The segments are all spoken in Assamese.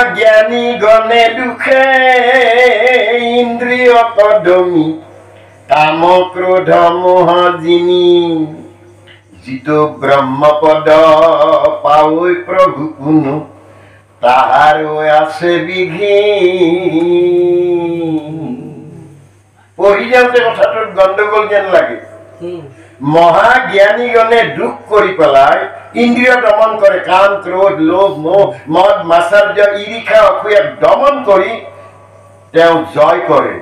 মহাজ্ঞানী গণে দুখে ইন্দ্রিয় কদমী কাম ক্রোধ মোহ যিনি জিত ব্রহ্মপদ পাওই প্রভু কোনো তাহার আছে বিঘিন। পঢ়ি যাওঁতে কথাটোত গণ্ডগোল যেন লাগে। মহাজ্ঞানীগণে দুখ কৰি পেলাই ইন্দ্ৰিয় দমন কৰে, কাম ক্ৰোধ লোভ মোহ মদ মাৎসৰ্য ঈৰ্ষা অসূয়া দমন কৰি তেওঁ জয় কৰে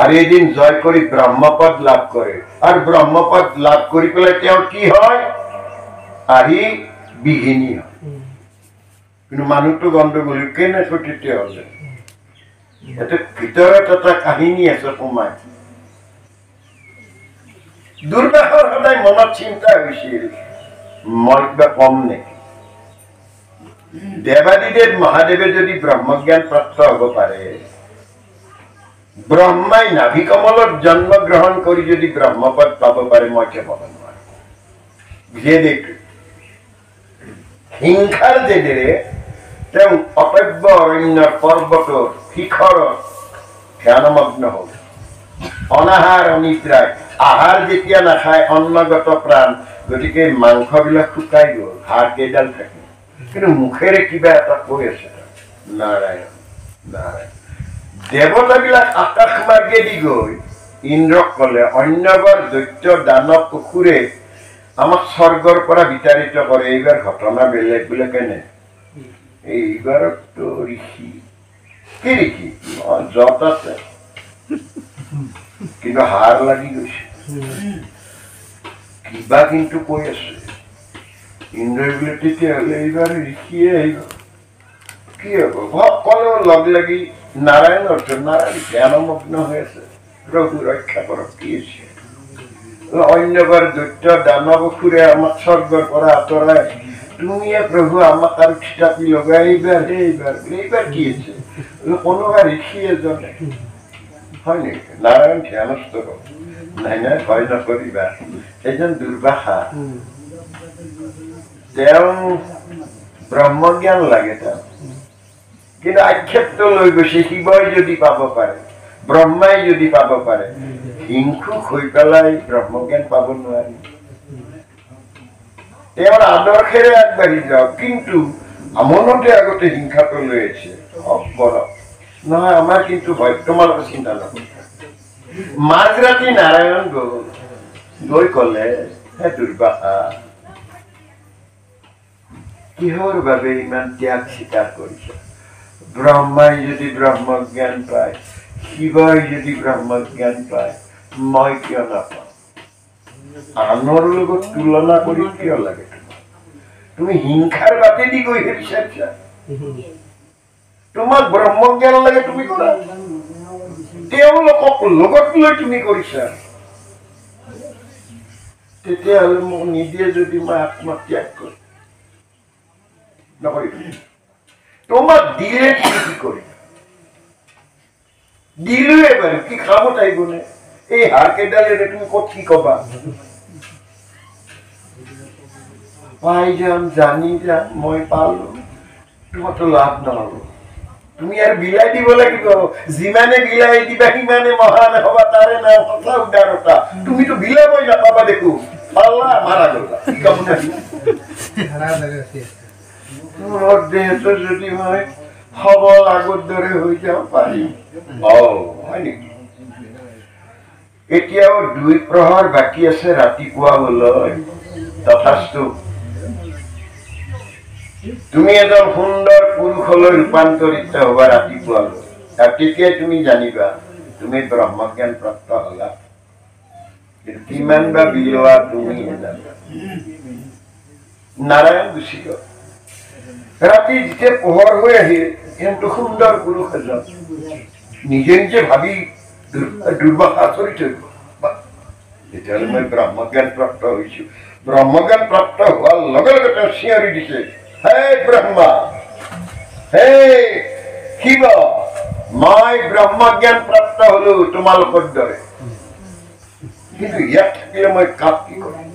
আৰু এদিন জয় কৰি ব্ৰহ্মপদ লাভ কৰে। আৰু ব্ৰহ্মপদ লাভ কৰি পেলাই তেওঁ কি হয়? আহি বিঘিনী হয়। কিন্তু মানুহটো গণ্ডগোল কেনেকৈ তেতিয়াহ'লে? এটা ভিতৰত এটা কাহিনী আছে সোমাই। দুৰ্বাসৰ সদায় মনত চিন্তা হৈছিল, মই কিবা কম নেকি? দেৱাদিদেৱ মহাদেৱে যদি ব্ৰহ্মজ্ঞান প্ৰাপ্ত হ'ব পাৰে, ব্ৰহ্মাই নাভি কমলত জন্মগ্ৰহণ কৰি যদি ব্ৰহ্মপদ পাব পাৰে, মই কিয় পাব নোৱাৰো? হিংসাৰ জেদেৰে তেওঁ অটব্য অৰণ্যৰ পৰ্বতৰ শিখৰত ধ্যানমগ্ন হ'ল। অনাহাৰ অনিদ্ৰায়, আহাৰ যেতিয়া নাখায় অন্নগত প্ৰাণ, গতিকে মাংসবিলাক শুকাই গ'ল, হাড় কেইডাল থাকে, কিন্তু মুখেৰে কিবা এটা কৈ আছে, নাৰায়ণ নাৰায়ণ। দেৱতাবিলাক আকাশ মাৰ্গেদি গৈ ইন্দ্ৰক ক'লে, অন্যবৰ দৈত্য দানৱ অসুৰে আমাক স্বৰ্গৰ পৰা বিতাড়িত কৰে, এইবাৰ ঘটনা বেলেগ বোলে। কেনে? এইবাৰতো ঋষি। কি ঋষি? যত আছে, কিন্তু হাৰ লাগি গৈছে, কিবা কিন্তু কৈ আছে। ইন্দ্ৰই বোলে তেতিয়াহ'লে এইবাৰ ঋষিয়ে আহিব, কি হ'ব? সকলো লগ লাগি নাৰায়ণ অৰ্থ নাৰায়ণ ধ্যানমগ্ন হৈ আছে, প্ৰভু ৰক্ষা কৰক। কি আছে? অন্যবাৰ দৈত্য দানৱ অসুৰে আমাক স্বৰ্গৰ পৰা আঁতৰাই তুমিয়ে প্ৰভু আমাক আৰু থিতাপি লগাই এইবাৰ এইবাৰ কি আছে? কোনোবা ঋষি এজনে হয় নেকি? নাৰায়ণ ধ্যানস্থ হওক। নাই নাই, ভয় নকৰিবা, এজন দুৰ্বাসা, তেওঁ ব্ৰহ্মজ্ঞান লাগে তেওঁ, কিন্তু আক্ষেপটো লৈ গৈছে। শিৱই যদি পাব পাৰে, ব্ৰহ্মাই যদি পাব পাৰে, হিংসুক হৈ পেলাই ব্ৰহ্মজ্ঞান পাব নোৱাৰি। তেওঁৰ আদৰ্শেৰে আগবাঢ়ি যাওক, কিন্তু মনতে আগতে হিংসাটো লৈ আছে। নহয়, আমাৰ কিন্তু ভয়, তোমালোকে চিন্তা নকৰিবা। মাজৰাতি নাৰায়ণ গৈ ক'লে, হে দুৰ্বাসা, কিহৰ বাবে ইমান ত্যাগ স্বীকাৰ কৰিছে? ব্ৰহ্মাই যদি ব্ৰহ্মজ্ঞান পায়, শিৱই যদি ব্ৰহ্মজ্ঞান পায়, মই কিয় নাপাওঁ? আনৰ লগত তুলনা কৰি কিয় লাগে? তুমি হিংসাৰ বাটেদি গৈ বিচাৰিছা, তোমাক ব্ৰহ্মজ্ঞান লাগে, তুমি কৰা। তেওঁলোকক লগত লৈ তুমি কৰিছা, তেতিয়াহ'লে মোক নিদিয়ে যদি মই আত্মত্যাগ কৰিম। নকৰিব। তোমাক দিলে তুমি কি কৰিবা? দিলোৱে বাৰু, কি কামত আহিবনে? এই হাড় কেইডালেৰে তুমি ক'ত কি কবা? পাই যাম, জানি যাম, মই পালো, তোমাৰতো লাভ নহ'ব। তুমি আৰু বিলাই দিব লাগিব। যিমানে বিলাই দিবা সিমানে মহান হবা, তাৰে নাম সঁচা উদাৰতা। তুমিতো বিলাবই নাপাবা, দেখো পাল্লা মাৰা গলা, কি কাম নাই। মোৰ দেহটো যদি মই সবল আগৰ দৰে হৈ যাব পাৰিম। হয় নেকি? এতিয়াও 2 প্ৰহৰ বাকী আছে ৰাতিপুৱা হ'লৈ। তথাস্তু তুমি এজন সুন্দৰ পুৰুষলৈ ৰূপান্তৰিত হবা ৰাতিপুৱালৈ, আৰু তেতিয়াই তুমি জানিবা তুমি ব্ৰহ্মজ্ঞান প্ৰাপ্ত হলা। কিমান বা বিলোৱা তুমি জানা। নাৰায়ণ গুচি গ'ল। ৰাতি যেতিয়া পোহৰ হৈ আহিল, কিন্তু সুন্দৰ পুৰুষ এজন নিজে নিজে ভাবি দুৰ্বাসা আচৰিত হৈ গ'ল, তেতিয়াহ'লে মই ব্ৰহ্মজ্ঞান প্ৰাপ্ত হৈছো। ব্ৰহ্মজ্ঞান প্ৰাপ্ত হোৱাৰ লগে লগে তেওঁ চিঞৰি দিছে, হে ব্ৰহ্মা, হে শিৱ, মই ব্ৰহ্মজ্ঞান প্ৰাপ্ত হলো তোমালোকৰ দৰে, কিন্তু ইয়াত থাকিলে মই কাক কি কৰিম?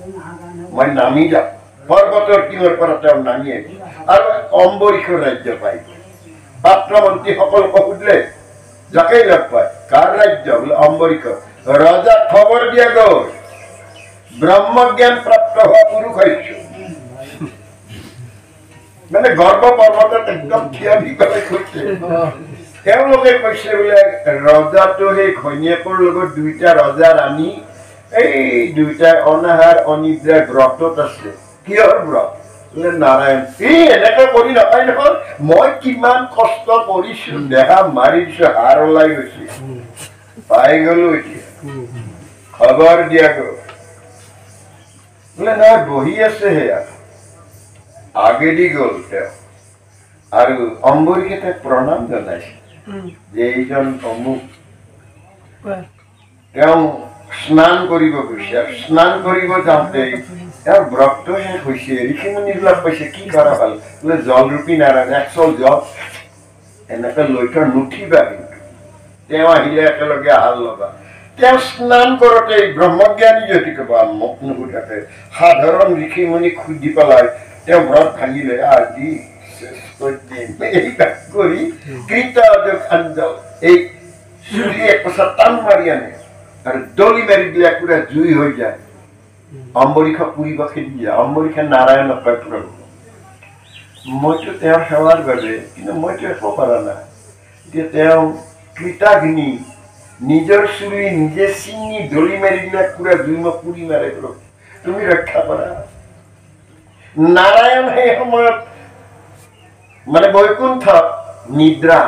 মই নামি যাম। পৰ্বতৰ টিঙৰ পৰা তেওঁ নামি আহিল আৰু অম্বৰীশৰ ৰাজ্য পাই। পাপ মন্ত্ৰীসকলক সুধিলে যাকেই লগ পায় কাৰ ৰাজ্য বোলে অম্বৰীশ ৰজা খবৰ দিয়া গ'ল ব্ৰহ্মজ্ঞান প্ৰাপ্ত হোৱা পুৰুষ আহিছো মানে গৰ্ভ পৰ্বতত একদম থিয় দি পেলাই কৈছে তেওঁলোকে কৈছে বোলে ৰজাটো সেই ঘৈণীয়েকৰ লগত দুইটা ৰজা ৰাণী এই দুইটাই অনাহাৰ অনিদ্ৰাৰ ব্ৰতত আছে কিহৰ ব্ৰত বোলে নাৰায়ণ এনেকে কৰি নাপায় নহয় মই কিমান কষ্ট কৰিছো দেহা মাৰি দিছো হাৰ ওলাই গৈছে পাই গলো এতিয়া খবৰ দিয়া গ'ল বোলে নহয় বহি আছে সেয়া আগেদি গ'ল তেওঁ আৰু অম্বৰীকে তাক প্ৰণাম জনাইছে যে এইজন অমুক তেওঁ স্নান কৰিব গৈছে আৰু স্নান কৰিব যাওঁতে তেওঁৰ ব্ৰতটো শেষ হৈছে ঋষিমুনিবিলাক কৈছে কি কৰা ভাল বোলে জলৰূপী নাৰায়ণ 100 জল এনেকে লৈ থৈ নুঠিবা কিন্তু তেওঁ আহিলে একেলগে আহাৰ লগা তেওঁ স্নান কৰোঁতে ব্ৰহ্মজ্ঞানী যদি ক'বা মোক নুসুধাকে সাধাৰণ ঋষিমুনিক সুধি পেলাই তেওঁ ব্ৰত ভাঙিলে আজি কৰি এই চুলি একোচা টান মাৰি আনে আৰু দলি মাৰি দিলে পুৰা জুই হৈ যায় অম্বৰীশক পুৰিব খেদি যায় অম্বৰীশে নাৰায়ণক কয় প্ৰভু মইতো তেওঁৰ সেৱাৰ বাবে কিন্তু মইতো একো কৰা নাই এতিয়া তেওঁ কৃতাগ্নি নিজৰ চুলি নিজে চিঙি দলি মাৰি দিলে পুৰা জুই মোক পুৰি মাৰে প্ৰভু তুমি ৰক্ষা কৰা নাৰায়ণ সেই সময়ত মানে বৈকুণ্ঠ নিদ্ৰা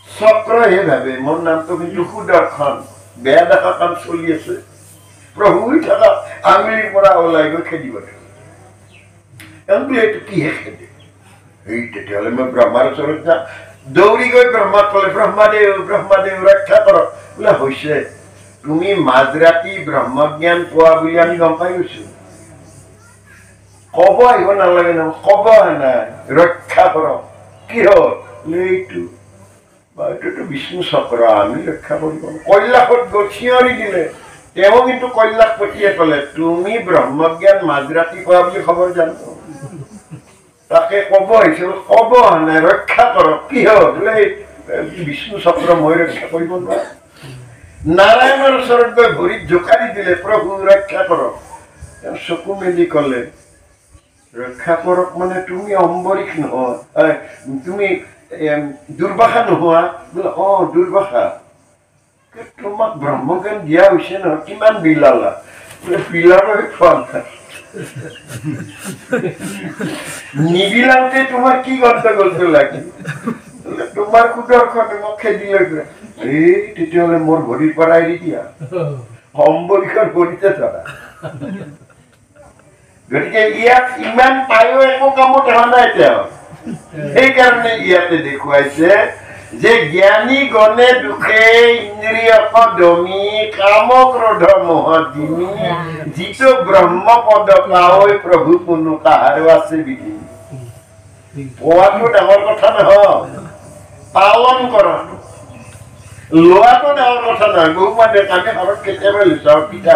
চক্ৰহে ভাবে মোৰ নামটো কিন্তু সুদৰ্শন বেয়া দেখা কাম চলি আছে প্ৰভু থকা আঙুলিৰ পৰা ওলাই গৈ খেদিব এইটো কিহে খেদে এই তেতিয়াহ'লে মই ব্ৰহ্মাৰ ওচৰত যাম দৌৰি গৈ ব্ৰহ্মাক ক'লে ব্ৰহ্মাদেৱ ৰক্ষা কৰক বোলে হৈছে তুমি মাজৰাতি ব্ৰহ্মজ্ঞান পোৱা বুলি আমি গম পাই গৈছো কব আহিব নালাগে ন কব নাই ৰক্ষা কৰক কি হ'ল এইটোতো বিষ্ণু চক্ৰ আমি ৰক্ষা কৰিব কৈলাশত গৈ চিঞৰি দিলে তেওঁ কিন্তু কৈলাশ পঠিয়াই ক'লে তুমি ব্ৰহ্মজ্ঞান মাজৰাতি পোৱা বুলি খবৰ জানো তাকে কব আহিছিল কব নাই ৰক্ষা কৰক কি হ'ল বোলে বিষ্ণু চক্ৰ মই ৰক্ষা কৰিব নোৱাৰো নাৰায়ণৰ ওচৰত গৈ ভৰিত জোকাৰি দিলে প্ৰভু ৰক্ষা কৰক তেওঁ চকু মেলি ক'লে ৰক্ষা কৰক মানে তুমি অম্বৰীশ নোহোৱা তুমি দুৰ্বাসা নোহোৱা বোলে দুৰ্বাসা তোমাক ব্ৰহ্মজ্ঞান দিয়া হৈছে নহয় কিমান বিলালা বোলে বিলালৈ খোৱা নাই নিবিলাওঁতে তোমাৰ কি গণ্ডগোলটো লাগিল বোলে তোমাৰ সুদৰ্শনে মোক খেদি লৈ এই তেতিয়াহ'লে মোৰ ভৰিৰ পৰা এৰি দিয়া অম্বৰীশৰ ভৰিতে ধৰা গতিকে ইয়াত ইমান পায়ো একো কামত অহা নাই তেওঁ সেইকাৰণে ইয়াতে দেখুৱাইছে যে জ্ঞানী গণে দুখে ইন্দ্ৰিয়ক দমি কাম ক্ৰোধ মোহ দিমি যিটো ব্ৰহ্মপদ পাৱৈ প্ৰভু কোনো কাহাৰো আছে বিধি পোৱাটো ডাঙৰ কথা নহয় পালন কৰাটো লোৱাটো ডাঙৰ কথা নহয় বহু মানুহে আমি ঘৰত কেতিয়াবা লৈছো পিঠা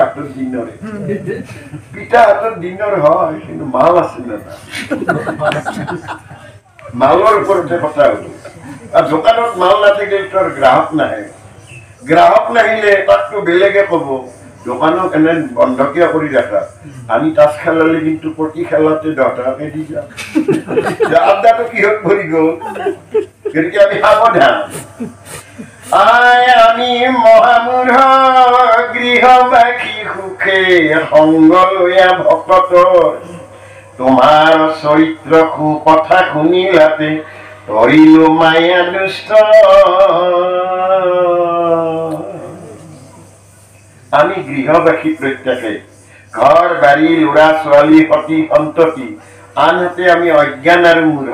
হাতৰ দিনৰ হয় কিন্তু মাল আছে না মালৰ ওপৰতে কথা হল আৰু দোকানত মাল নাথাকিলে তোৰ গ্ৰাহক নাহিলে তাকতো বেলেগে কব দোকানক এনে বন্ধ কিয় কৰি ৰাখা আমি তাচ খেলালে কিন্তু প্ৰতি খেলাতে 10 টকাকে দি যাওঁ আড্ডাটো কিহত ভৰি গ'ল গতিকে আমি সাৱধান আমি মহামূঢ় গৃহবাসী সুখে সংগ লৈয়া ভকত তোমাৰ চৰিত্ৰ কথা শুনিলাতে তৰিলো মায়া দুষ্ট আমি গৃহবাসী প্ৰত্যেকে ঘৰ বাৰী ল'ৰা ছোৱালী সতি সন্ততি আনহাতে আমি অজ্ঞান আৰু মূঢ়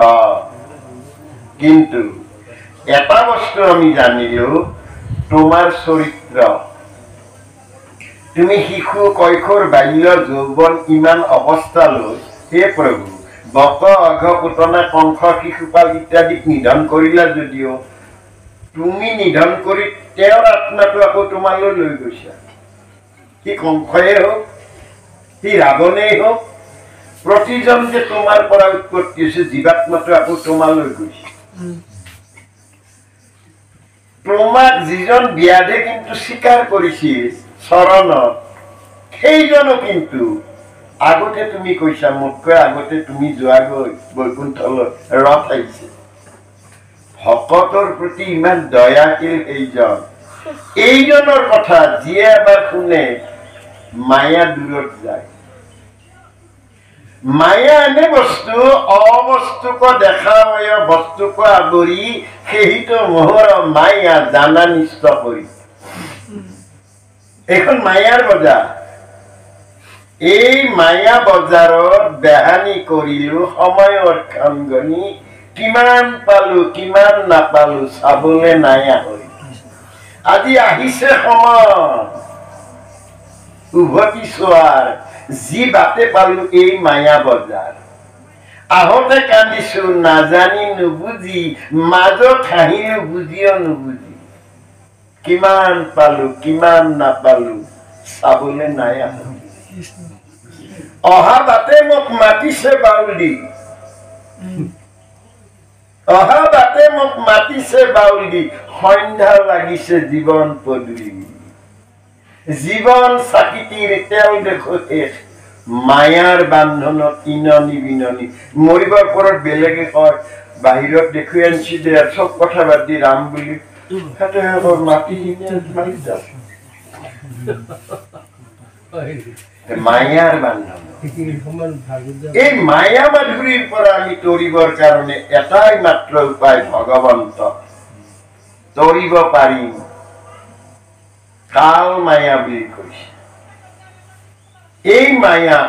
কিন্তু এটা বস্তু আমি জানিলো তোমাৰ চৰিত্ৰ তুমি শিশু কৈশোৰ বাল্য যৌৱন ইমান অৱস্থালৈ হে প্ৰভু বক অঘ পুতনা কংস শিশুপাল ইত্যাদিক নিধন কৰিলা যদিও তুমি নিধন কৰি তেওঁৰ আত্মাটো আকৌ তোমালৈ লৈ গৈছা সি কংসই হোক সি ৰাৱণেই হোক প্ৰতিজন যে তোমাৰ পৰা উৎপত্তি হৈছে জীৱাত্মাটো আকৌ তোমালৈ গৈছে তোমাক যিজন ব্যাধে কিন্তু স্বীকাৰ কৰিছিল চৰণত সেইজনো কিন্তু আগতে তুমি কৈছা মোতকৈ আগতে তুমি যোৱাগৈ বৈকুণ্ঠলৈ ৰথ আহিছে ভকতৰ প্ৰতি ইমান দয়াশীল এইজনৰ কথা যিয়ে এবাৰ শুনে মায়া দূৰত যায় মায়া এনে বস্তু অবস্তুক দেখা হয় বস্তুক আগুৰি সেইটো মোহৰ মায়া জানা নিষ্ঠ কৰি এখন মায়াৰ বজাৰ এই মায়া বজাৰত বেহানি কৰিলো সময়ৰ কাম গণি কিমান পালো কিমান নাপালো চাবলৈ নাই আহৰি আজি আহিছে সময় উভতি চোৱাৰ যি বাটে পালো এই মায়া বজাৰ আহোঁতে কান্দিছো নাজানি নুবুজি মাজত হাঁহিলো বুজিও নুবুজি কিমান পালো কিমান নাপালো চাবলৈ নাই আহৰি অহা বাটে মোক মাতিছে বাউলি অহা বাটে মোক মাতিছে বাউলি সন্ধ্যা লাগিছে জীৱন পদূলি জীৱন চাকিটিৰ তেল দেখো শেষ মায়াৰ বান্ধনত ইননি বিননি মৰিবৰ পৰত বেলেগে কয় বাহিৰত দেখুৱাই আনিছি দে চব কথা বাদ দি ৰাম বুলি মাটি মাৰি যাম মায়াৰ বান্ধন এই মায়া মাধুৰীৰ পৰা আমি তৰিবৰ কাৰণে এটাই মাত্ৰ উপায় ভগৱন্ত তৰিব পাৰিম কাল মায়া বুলি কৈছে এই মায়া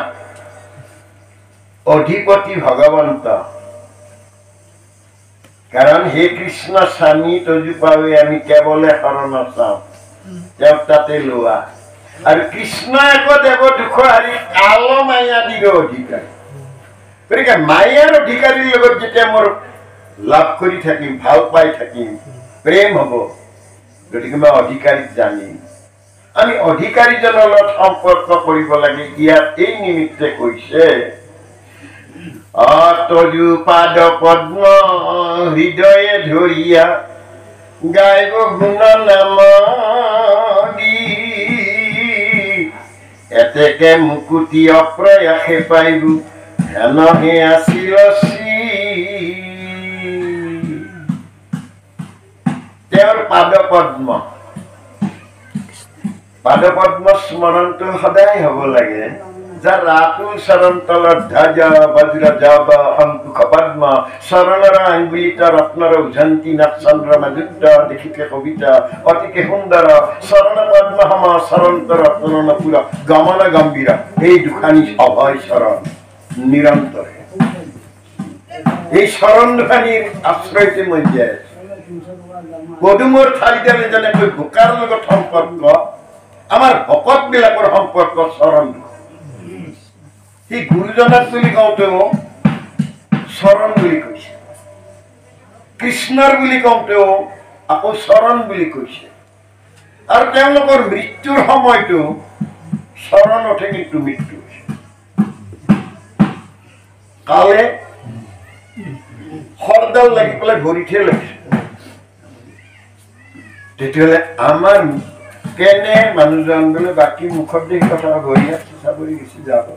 অধিপতি ভগৱন্ত কাৰণ হে কৃষ্ণ স্বামী তজু পাৱে আমি কেৱলে শৰণ চাওঁ তেওঁক তাতে লোৱা আৰু কৃষ্ণ এক দেৱ দুখ হাৰি কাল মায়া দিৰ অধিকাৰী গতিকে মায়াৰ অধিকাৰীৰ লগত যেতিয়া মোৰ লাভ কৰি থাকিম ভাল পাই থাকিম প্ৰেম হব গতিকে মই অধিকাৰীক জানিম আমি অধিকাৰীজনৰ লগত সম্পৰ্ক কৰিব লাগে ইয়াত এই নিমিত্তে কৈছে তজু পাদ পদ্ম হৃদয়ে ধৰিয়া গাইব গুণ নাম এতেকে মুকুতি অপ্ৰয়াসে পাইব হেনহে আছিল তেওঁৰ পাদপদ্ম পাদপদ্ম স্মৰণটো সদায় হব লাগে যাৰ ৰাতুল চৰণ তলত ধ্বজ বজ্ৰ জব অঙ্কুশ পদ্ম চৰণৰ আঙ্গুলিত ৰত্নৰ উঝন্তি নক্ষচন্দ্ৰমা যুদ্ধ দেখিকে কবিতা অতিকে সুন্দৰ চৰণ পদ্ম সম চৰন্ত ৰত্ন নপুৰ গমন গম্ভীৰ এই দুখানি অভয় চৰণ নিৰন্তৰে এই চৰণ দুখানিৰ আশ্ৰয়তে মই জীয়াই পদুমৰ ঠাইডালে যেনেকৈ বোকাৰ লগত সম্পৰ্ক আমাৰ ভকত বিলাকৰ সম্পৰ্ক চৰণ সেই গুৰুজনাক বুলি কওঁতেও চৰণ বুলি কৈছে কৃষ্ণৰ বুলি কওঁতেও আকৌ চৰণ বুলি কৈছে আৰু তেওঁলোকৰ মৃত্যুৰ সময়তো চৰণতে কিন্তু মৃত্যু হৈছে কালে খৰডাল লাগি পেলাই ভৰিতে লাগিছে তেতিয়াহ'লে আমাৰ কেনে মানুহজন বোলে বাকী মুখত দেখি কথা ভৰি আছে চাবৰি গুচি যাব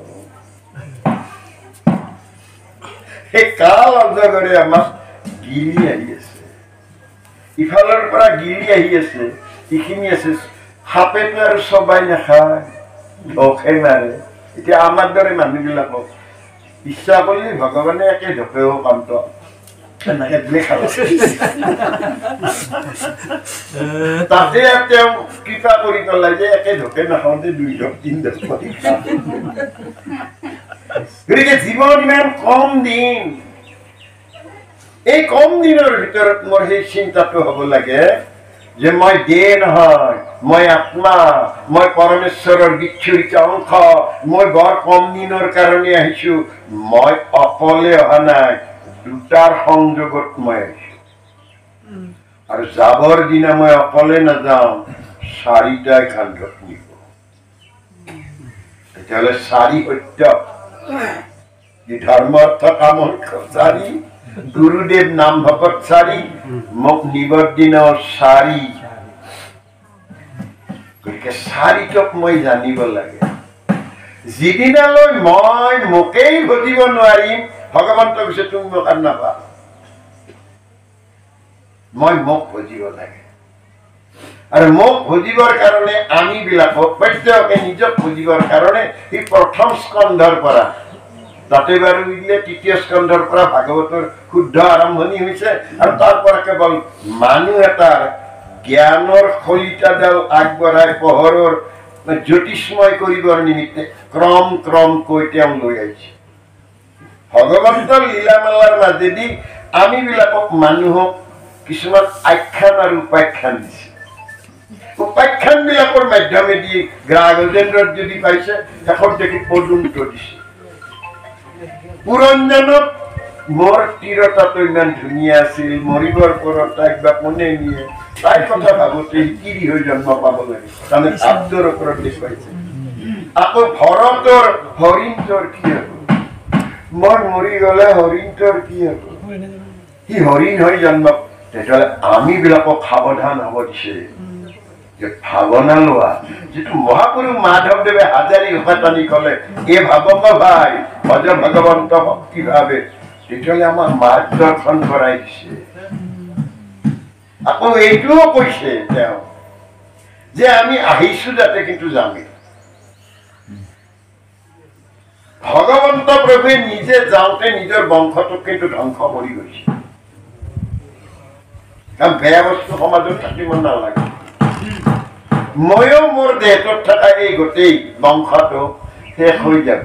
সেই কাল অজগৰে আমাক গিলি আহি আছে ইফালৰ পৰা গিলি আহি আছে এইখিনি আছে সাপেটো আৰু চবাই নাখায় ঢোকে মাৰে এতিয়া আমাৰ দৰে মানুহবিলাকক ইচ্ছা কৰিলে ভগৱানে একে ঢোকেও কান্ত তাতে তেওঁ কৃপা কৰি পেলাই যে একে ঢোকে নাখাওঁতে 2 ঢোক 3 ঢোক কৰি গতিকে জীৱন ইমান কম দিন এই কম দিনৰ ভিতৰত মোৰ সেই চিন্তাটো হ'ব লাগে যে মই দেহ নহয় মই আত্মা মই পৰমেশ্বৰৰ বিচ্ছুৰিত অংশ মই বৰ কম দিনৰ কাৰণে আহিছো মই অকলে অহা নাই দুটাৰ সংযোগত মই আহিছো আৰু যাবৰ দিনা মই অকলে নাযাওঁ 4টাই কান্ধত নিব তেতিয়াহ'লে 4 সত্য ধৰ্ম অৰ্থ কাম 4 গুৰুদেৱ নাম ভকত চাৰি মোক নিবদিন চাৰি গতিকে চাৰিটোক মই জানিব লাগে যিদিনালৈ মই মোকেই ভজিব নোৱাৰিম ভগৱন্ত কৈছে তুমি মোক আৰু নাপা মই মোক ভজিব লাগে আৰু মোক ভজিবৰ কাৰণে আমি বিলাকক প্ৰত্যেকে নিজক ভজিবৰ কাৰণে এই প্ৰথম স্কন্ধৰ পৰা তাতে বাৰু বুজিলে তৃতীয় স্কন্ধৰ পৰা ভাগৱতৰ শুদ্ধ আৰম্ভণি হৈছে আৰু তাৰ পৰা কেৱল মানুহ এটাৰ জ্ঞানৰ খলিতাডাল আগবঢ়াই পোহৰৰ জ্যোতিষ্ময় কৰিবৰ নিমিত্তে ক্ৰম ক্ৰমকৈ তেওঁ লৈ আহিছে ভগৱন্তৰ লীলামালাৰ মাজেদি আমি বিলাকক মানুহক কিছুমান আখ্যান আৰু উপাখ্যান দিছে উপাখ্যান বিলাকৰ মাধ্যমেদি গ্ৰাহকেন্দ্ৰত যদি পাইছে শেষত দেখি পৰ্যন্ত দিছে পুৰঞ্জনত মোৰ তিৰতাটো ইমান ধুনীয়া আছিল মৰিবৰ পৰত তাইক বা কোনে নিয়ে তাইৰ কথা ভাবোতে কিৰি হৈ জন্ম পাব লাগে তাৰমানে আব্দৰ ওপৰত দেখুৱাইছে আকৌ ভৰতৰ হৰিণটোৰ কি হ'ব মই মৰি গলে হৰিণটোৰ কি হ'ব সি হৰিণ হৈ জন্ম তেতিয়াহ'লে আমি বিলাকক সাৱধান হ'ব দিছে যে ভাৱনা লোৱা যিটো মহাপুৰুষ মাধৱদেৱে হাজাৰী উপাটানি কলে এই ভাৱক ভাই ভজ ভগৱন্ত ভক্তি ভাৱে তেতিয়াহ'লে আমাক মাৰ্গদৰ্শন কৰাই দিছে আকৌ এইটোও কৈছে তেওঁ যে আমি আহিছো যাতে কিন্তু যামে ভগৱন্ত প্ৰভুৱে নিজে যাওঁতে নিজৰ বংশটোক কিন্তু ধ্বংস কৰি গৈছে কাৰণ বেয়া বস্তু সমাজত থাকিব নালাগে ময়ো মোৰ দেহটোত থকা এই গোটেই বংশটো শেষ হৈ যাব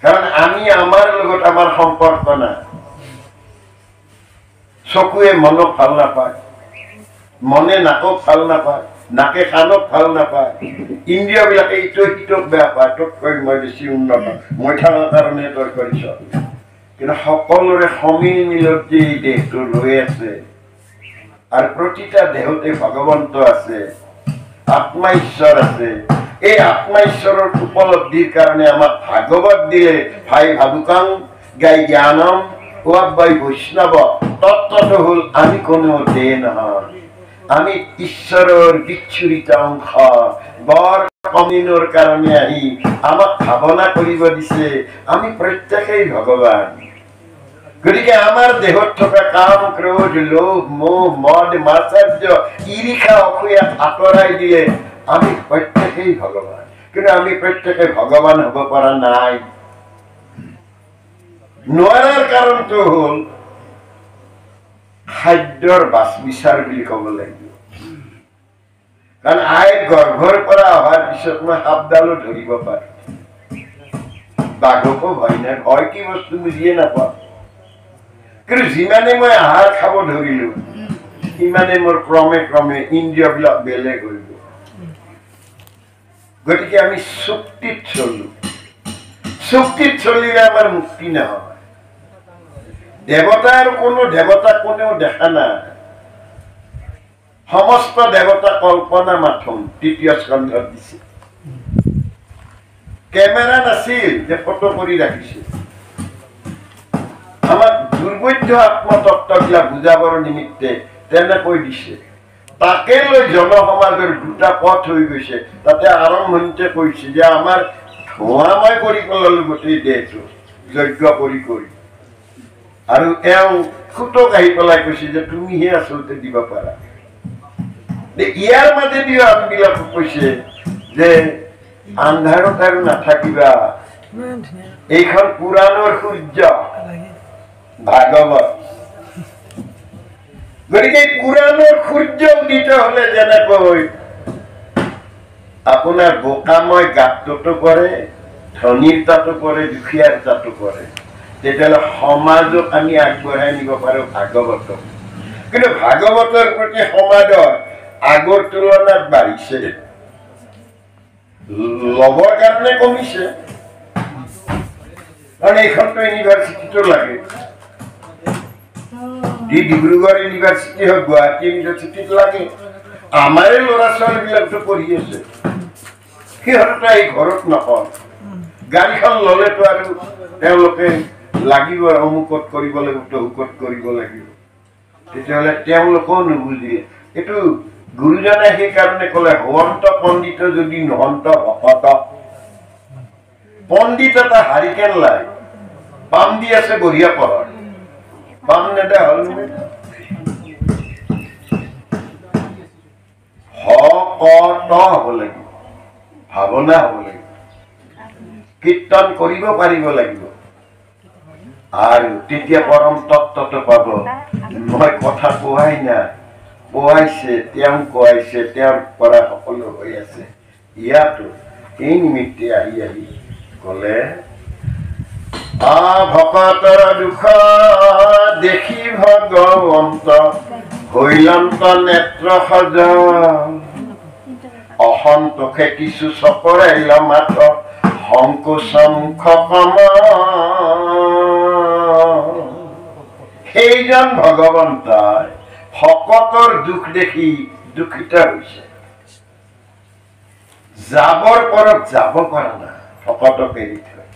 কাৰণ আমি আমাৰ লগত আমাৰ সম্পৰ্ক নাই চকুৱে মনক ভাল নাপায় মনে নাকক ভাল নাপায় নাকে কাণক ভাল নাপায় ইন্দ্ৰিয় বিলাকে ইটো সিটোক বেয়া পায় তোতকৈ মই বেছি উন্নত মই থকাৰ কাৰণে তই কৰিছ কিন্তু সকলোৰে সমিল মিলত যে এই দেহটো ৰৈ আছে আৰু প্ৰতিটা দেহতে ভগৱন্ত আছে আত্মা ঈশ্বৰ আছে এই আত্মা ঈশ্বৰৰ উপলব্ধিৰ কাৰণে আমাক ভাগৱত দিলে ভাই ভাবুকাং গাই জ্ঞানম বাই বৈষ্ণৱ তত্ত্বটো হল আমি কোনো দেহ নহয় আমি ঈশ্বৰৰ বিচ্ছুৰিত অংশ বৰ কমিনৰ কাৰণে আহি আমাক ভাৱনা কৰিব দিছে আমি প্ৰত্যেকেই ভগৱান গতিকে আমাৰ দেহত থকা কাম ক্ৰোধ লোভ মোহ মদ মাৎসৰ্য ঈৰ্ষা অসূয়াক আঁতৰাই দিলে আমি প্ৰত্যেকেই ভগৱান কিন্তু আমি প্ৰত্যেকে ভগৱান হ'ব পৰা নাই নোৱাৰাৰ কাৰণটো হল খাদ্যৰ বাছ বিচাৰ বুলি ক'ব লাগিব কাৰণ আইৰ গৰ্ভৰ পৰা অহাৰ পিছত মই সাপডালো ধৰিব পাৰো বাঘকো ভয় নাই ভয় কি বস্তু বুজিয়ে নাপাওঁ কিন্তু যিমানে মই আহাৰ খাব ধৰিলো সিমানে মোৰ ক্ৰমে ক্ৰমে ইন্দ্ৰিয় বিলাক বেলেগ হৈ গ'ল গতিকে আমি চুক্তিত চলো চুক্তিত চলিলে আমাৰ মুক্তি নহয় দেৱতাৰ কোনো দেৱতা কোনেও দেখা নাই সমস্ত দেৱতা কল্পনা মাথোন তৃতীয় স্কন্ধত দিছে কেমেৰা নাছিল যে ফটো কৰি ৰাখিছে আমাক দুৰ্বোধ্য আত্মতত্ত্ববিলাক বুজাবৰ নিমিত্তে তেনেকৈ দিছে তাকে লৈ জনসমাজৰ দুটা পথ হৈ গৈছে তাতে আৰম্ভণিতে কৈছে যে আমাৰ ধোঁৱাময় কৰি পেলালো গোটেই দেহটো যজ্ঞ কৰি কৰি আৰু এওঁ খুটক আহি পেলাই কৈছে যে তুমিহে আচলতে দিব পাৰা ইয়াৰ মাজেদিও আনবিলাকক কৈছে যে আন্ধাৰত আৰু নাথাকিবা এইখন পুৰাণৰ সূৰ্য ভাগৱত গতিকে পুৰাণৰ সূৰ্য উদিত হলে যেনেকৈ আপোনাৰ বোকাময় গাতটো পৰে ধনীৰ তাতো পৰে দুখীয়াৰ তাতো পৰে তেতিয়াহ'লে সমাজক আমি আগবঢ়াই নিব পাৰো ভাগৱতক কিন্তু ভাগৱতৰ প্ৰতি সমাজৰ আগৰ তুলনাত বাঢ়িছে ল'বৰ কাৰণে কমিছে কাৰণ এইখনতো ইউনিভাৰ্চিটিটো লাগে ডিব্ৰুগড় ইউনিভাৰ্চিটি হওক গুৱাহাটী ইউনিভাৰ্চিটিত লাগে আমাৰে ল'ৰা ছোৱালী বিলাকতো পঢ়ি আছে সিহঁততো এই ঘৰত নকয় গাড়ীখন ল'লেতো আৰু তেওঁলোকে লাগিব অমুকত কৰিব লাগিব তমুকত কৰিব লাগিব তেতিয়াহ'লে তেওঁলোকেও নুবুজিলে এইটো গুৰুজনে সেইকাৰণে ক'লে হৱন্ত পণ্ডিত যদি নহন্ত ভকত পণ্ডিত এটা হাৰিকেন লাই পাম দি আছে বঢ়িয়া পঢ়ৰ পাম নেদা হ'ল হকত হ'ব লাগিব ভাৱনা হ'ব লাগিব কীৰ্তন কৰিব পাৰিব লাগিব আৰু তেতিয়া পৰম তত্ত্বটো পাব মই কথা কোৱাই নাই কোৱাইছে তেওঁ কোৱাইছে তেওঁৰ পৰা সকলো হৈ আছে ইয়াতো এই নিমিত্তে আহি আহি ক'লে ভকতৰ দুখ দেখি ভগৱন্ত হৈলন্ত নেত্ৰ সজ অসন্তোষে কিছু চকৰাইল মাথ সংকোচম খকম সেইজন ভগৱন্তই ভকতৰ দুখ দেখি দুখিত হৈছে যাবৰ পৰত যাব পৰা নাই ভকতক এৰি থৈ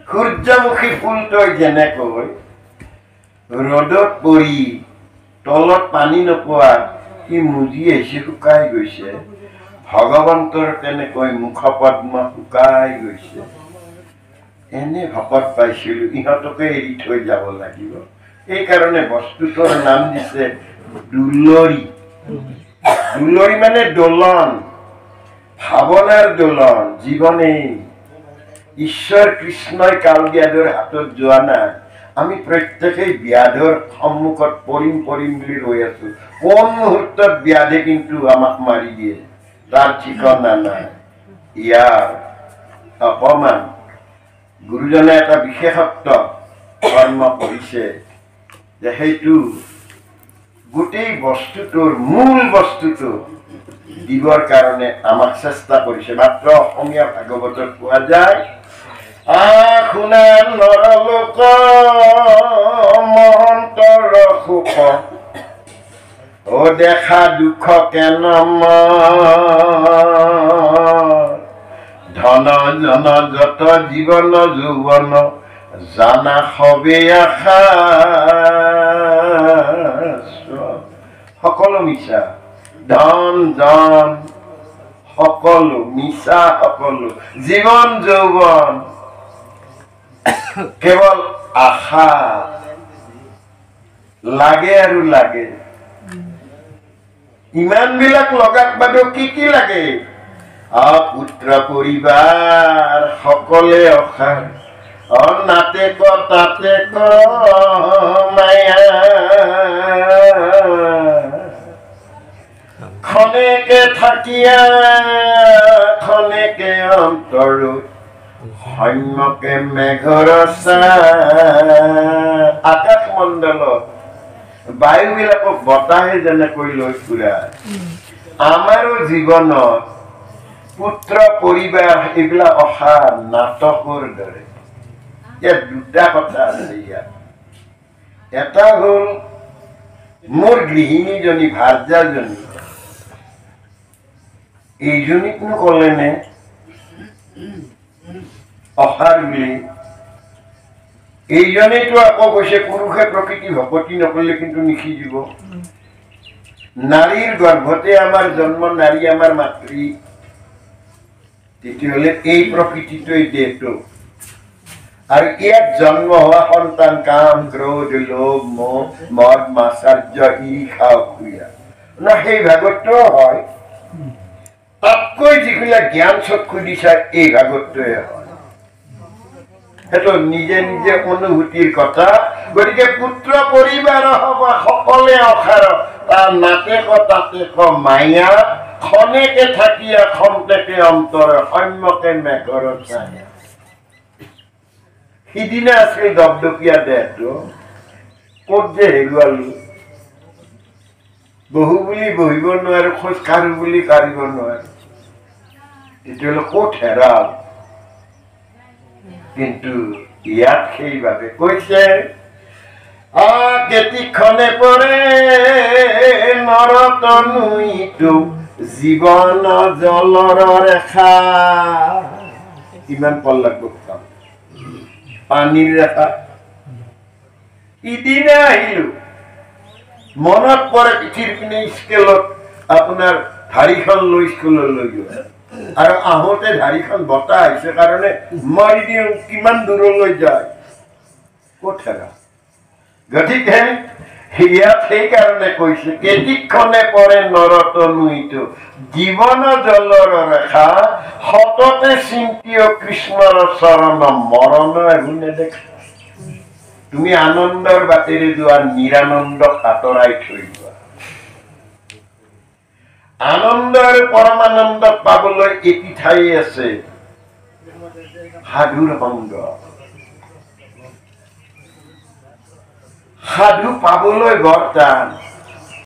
সূৰ্যমুখী ফুলটোৱে যেনেকৈ ৰ'দত পৰি তলত পানী নোপোৱা সি মুজি আহিছে শুকাই গৈছে ভগৱন্তৰ তেনেকৈ মুখপদ্ম শুকাই গৈছে এনে ভকত পাইছিলো ইহঁতকে এৰি থৈ যাব লাগিব এইকাৰণে বস্তুটোৰ নাম দিছে দুলৰি দুলৰি মানে দোলন ভাৱনাৰ দোলন জীৱনে ঈশ্বৰ কৃষ্ণই কাল ব্যাধৰ হাতত যোৱা নাই আমি প্ৰত্যেকেই ব্যাধৰ সন্মুখত পৰিম বুলি ৰৈ আছো কোন মুহূৰ্তত ব্যাধে কিন্তু আমাক মাৰি দিয়ে তাৰ ঠিকনা নাই ইয়াৰ অপমান গুৰুজনে এটা বিশেষত্ব কৰ্ম কৰিছে যে সেইটো গোটেই বস্তুটোৰ মূল বস্তুটো দিবৰ কাৰণে আমাক চেষ্টা কৰিছে মাত্ৰ অসমীয়া ভাগৱতত পোৱা যায় শুনা নৰলোক মহন্তৰ সুখ ও দেখা দুখ কেন ধন জন যত জীবন যৌৱন জানা সবে আশা সকলো মিছা ধন জন সকলো মিছা সকলো জীবন যৌৱন কেৱল আশা লাগে আৰু লাগে ইমান বিলাক লগাত বাদেও কি লাগে পুত্ৰ পৰিবাৰ সকলে অসাৰ নাতে ক তাতে ক মায়া খনেকে থাকিয়া খনেকে অন্তৰ সন্মুখে মেঘৰ আকাশ মণ্ডলত বায়ু বিলাকক বতাহে যেনেকৈ লৈ ফুৰাই আমাৰো জীৱনত পুত্ৰ পৰিবাৰ এইবিলাক অহা নাটকৰ দৰে ইয়াত দুটা কথা আছে ইয়াত এটা হ'ল মোৰ গৃহিণীজনী ভাৰ্যাজনী এইজনীকনো ক'লেনে অহাৰ বুলি এইজনেইতো আকৌ কৈছে পুৰুষে প্ৰকৃতি ভকতি নকৰিলে কিন্তু নিসিজিব নাৰীৰ গৰ্ভতে আমাৰ জন্ম নাৰী আমাৰ মাতৃ তেতিয়াহ'লে এই প্ৰকৃতিটোৱে দেহটো আৰু ইয়াত জন্ম হোৱা সন্তান কাম ক্ৰোধ লোভ মোহ মদ মাশ্চৰ্য ঈৰ্ষা অসূয়া না সেই ভাগতটোও হয় তাতকৈ যিবিলাক জ্ঞান চক্ষু দিছা এই ভাগতটোৱে হয় সেইটো নিজে নিজে অনুভূতিৰ কথা গতিকে পুত্ৰ পৰিবাৰ হ'ব সকলে অসাৰ তাৰ নাতে ক তাতে ক মায়া খনেকে থাকিয়া খন্তেকে অন্তৰ সন্মুখে মেঘৰ ছায়া সিদিনা আছিল দপদপীয়া দেহটো ক'ত যে হেৰুৱালো বহু বুলি বহিব নোৱাৰো খোজ কাঢ়ো বুলি কাঢ়িব নোৱাৰো তেতিয়াহ'লে ক'ত হেৰাল কিন্তু ইয়াত সেইভাবে কৈছে কেতিখনে পৰে নৰতনুইটো জীৱন জলৰ ৰেখা কিমান পল লাগব কাম পানীৰ ৰেখা ইদিনে আহিলো মনত পৰে পিঠিৰ পিনে স্কেলত আপোনাৰ ধাৰিখন লৈ স্কুললৈ গ'ল আৰু আহোঁতে ধাৰিখন বতাহ আহিছে কাৰণে মাৰি দিওঁ কিমান দূৰলৈ যায় ক'ত হেৰা গতিকে ইয়াত সেইকাৰণে কৈছে কেতিক্ষণে পৰে নৰতনুইটো জীৱন জলৰ ৰেখা সততে চিন্তিয় কৃষ্ণৰ চৰণ মৰণ একো নেদেখা তুমি আনন্দৰ বাটেৰে যোৱা নিৰানন্দক আঁতৰাই থৈ যোৱা আনন্দৰ পৰমানন্দ পাবলৈ এটি ঠাই আছে সাধুৰ সংগ সাধু পাবলৈ বৰ টান